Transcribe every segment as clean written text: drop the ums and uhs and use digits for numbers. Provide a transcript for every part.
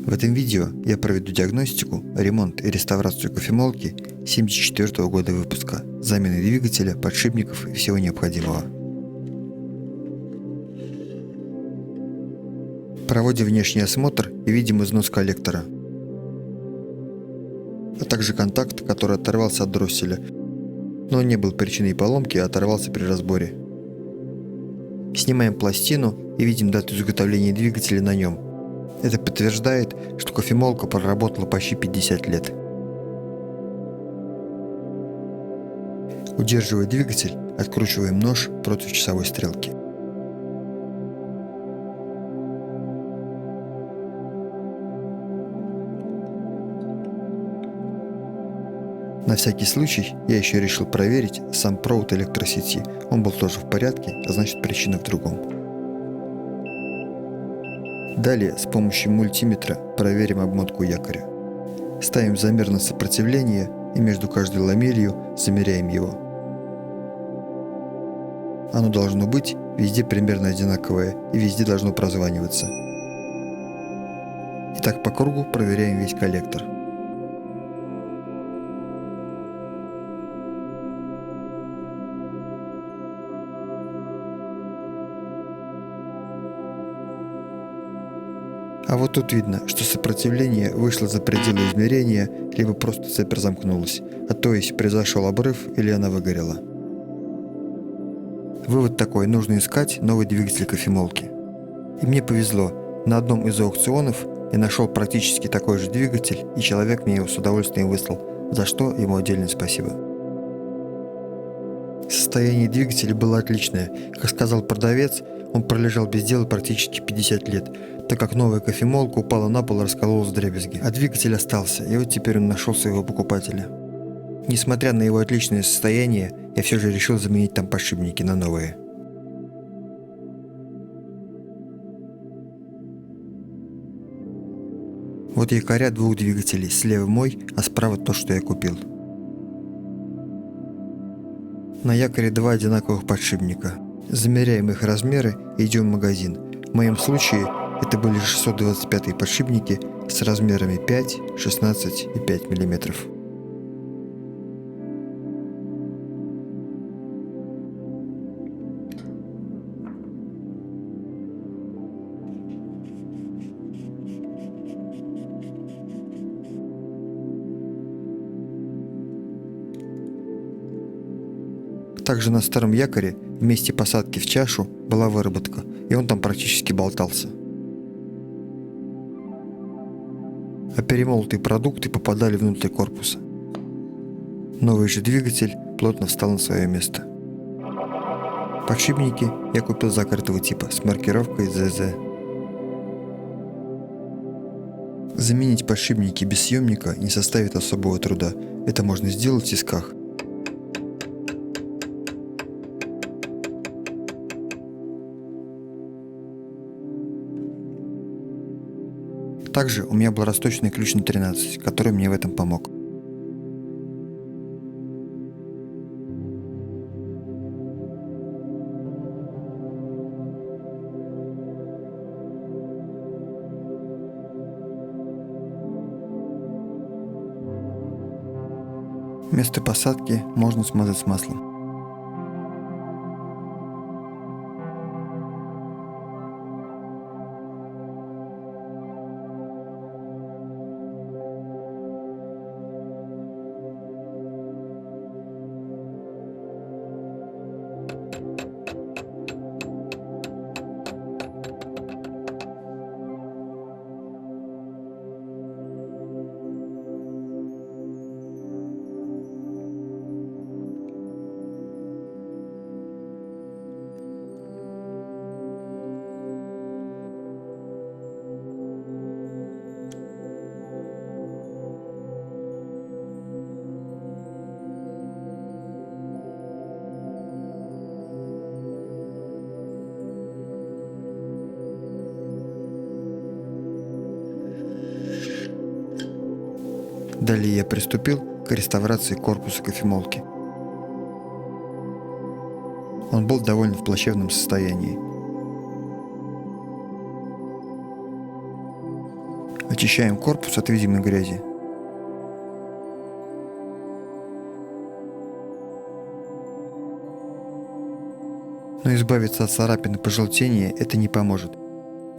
В этом видео я проведу диагностику, ремонт и реставрацию кофемолки 1974 года выпуска, замены двигателя, подшипников и всего необходимого. Проводим внешний осмотр и видим износ коллектора, а также контакт, который оторвался от дросселя, но не был причиной поломки, а оторвался при разборе. Снимаем пластину и видим дату изготовления двигателя на нем. Это подтверждает, что кофемолка проработала почти 50 лет. Удерживая двигатель, откручиваем нож против часовой стрелки. На всякий случай я еще решил проверить сам провод электросети. Он был тоже в порядке, а значит причина в другом. Далее с помощью мультиметра проверим обмотку якоря. Ставим замер на сопротивление и между каждой ламелью замеряем его. Оно должно быть везде примерно одинаковое и везде должно прозваниваться. И так по кругу проверяем весь коллектор. А вот тут видно, что сопротивление вышло за пределы измерения, либо просто цепь разомкнулась, а то есть произошел обрыв или она выгорела. Вывод такой: нужно искать новый двигатель кофемолки. И мне повезло, на одном из аукционов я нашел практически такой же двигатель, и человек мне его с удовольствием выслал, за что ему отдельное спасибо. Состояние двигателя было отличное. Как сказал продавец, он пролежал без дела практически 50 лет, так как новая кофемолка упала на пол и раскололась вдребезги. А двигатель остался, и вот теперь он нашел своего покупателя. Несмотря на его отличное состояние, я все же решил заменить там подшипники на новые. Вот якоря двух двигателей, слева мой, а справа то, что я купил. На якоре два одинаковых подшипника. Замеряем их размеры и идем в магазин. В моем случае это были 625 подшипники с размерами 5, 16 и 5 мм. Также на старом якоре в месте посадки в чашу была выработка, и он там практически болтался. А перемолотые продукты попадали внутрь корпуса. Новый же двигатель плотно встал на свое место. Подшипники я купил закрытого типа с маркировкой ZZ. Заменить подшипники без съемника не составит особого труда. Это можно сделать в тисках. Также у меня был расточный ключ на 13, который мне в этом помог. Место посадки можно смазать с маслом. Далее я приступил к реставрации корпуса кофемолки. Он был довольно в плачевном состоянии. Очищаем корпус от видимой грязи. Но избавиться от царапин и пожелтения это не поможет.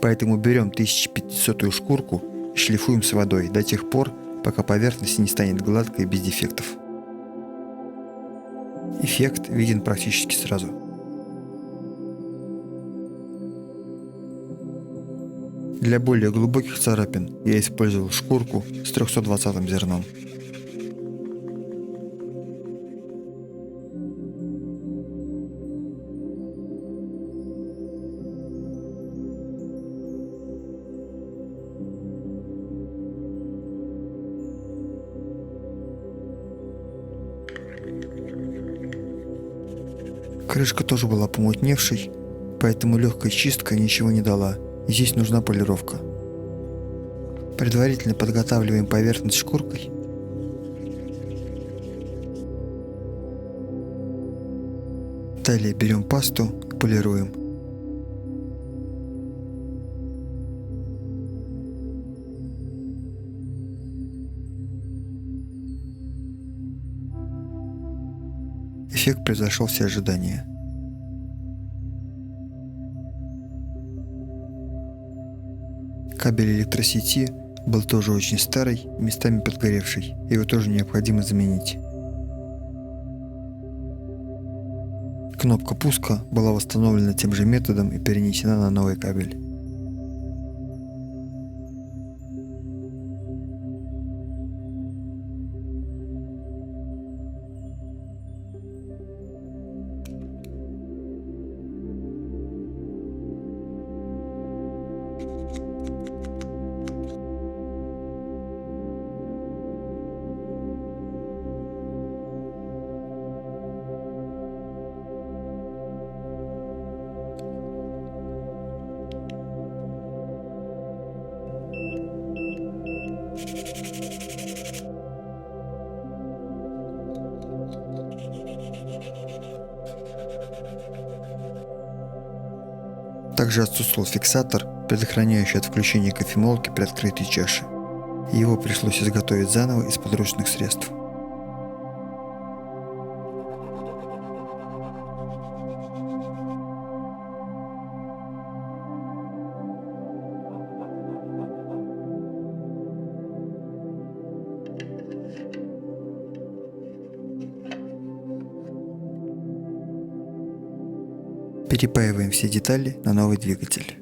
Поэтому берем 1500-ю шкурку и шлифуем с водой до тех пор, пока поверхность не станет гладкой и без дефектов. Эффект виден практически сразу. Для более глубоких царапин я использовал шкурку с 320 зерном. Крышка тоже была помутневшей, поэтому легкая чистка ничего не дала, и здесь нужна полировка. Предварительно подготавливаем поверхность шкуркой. Далее берем пасту и полируем. Эффект превзошел все ожидания. Кабель электросети был тоже очень старый, местами подгоревший, его тоже необходимо заменить. Кнопка пуска была восстановлена тем же методом и перенесена на новый кабель. Также отсутствовал фиксатор, предохраняющий от включения кофемолки при открытой чаше. Его пришлось изготовить заново из подручных средств. Перепаиваем все детали на новый двигатель.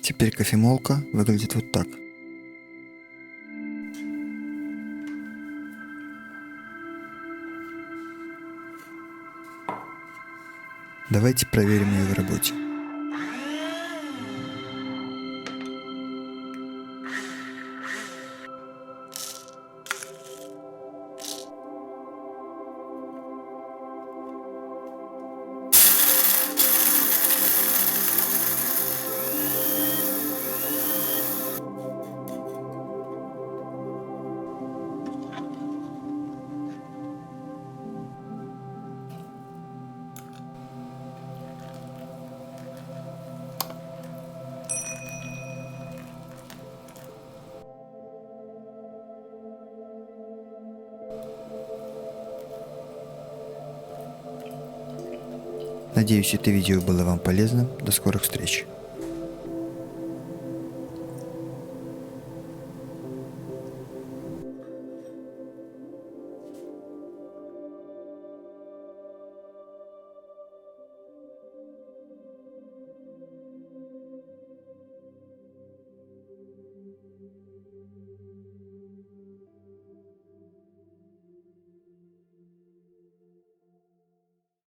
Теперь кофемолка выглядит вот так. Давайте проверим ее в работе. Надеюсь, это видео было вам полезным. До скорых встреч.